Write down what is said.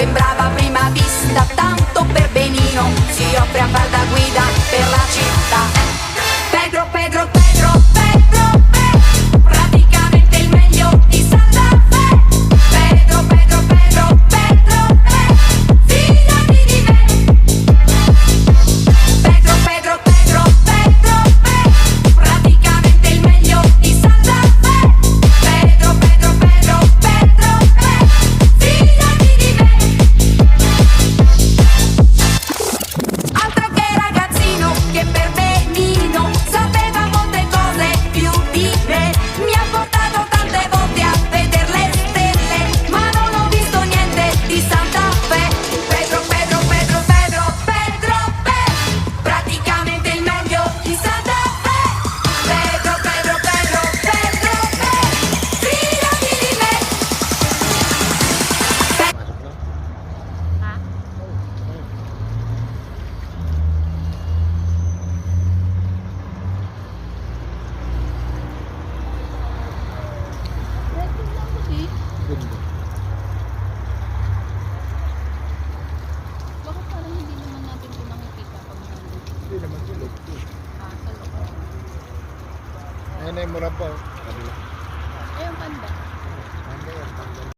sembrava a prima vista tanto per benino, si offre a far da guida per la città. Pedro, Pedro, Pedro, Pedro, Pedro, praticamente il meglio di Santa Fe. Pedro, Pedro, Pedro, Pedro, Pedro, fidati di me. Pedro, Pedro, Pedro, Pedro, Pedro, praticamente il meglio di Santa Fe. Pedro, Pedro, Pedro, Pedro, Pedro, fidati di me. Altro che ragazzino che per benino sapeva molte cose più di me. Mi ha portato tante volte a vedere le stelle, ma non ho visto niente di Santa Fe. Pedro, Pedro, Pedro, Pedro, Pedro, Pedro, praticamente il meglio di Santa Fe. Pedro, Pedro, Pedro, Pedro, Pedro, fidati di me. Ha? Record lang kasi. Ganda. Bakit parang hindi naman natin ito makikita pag nandun? Hindi naman tulog. Ah, sa loob. Ayan na yung murabba. Kabila. Ayun, panda. Ano yan?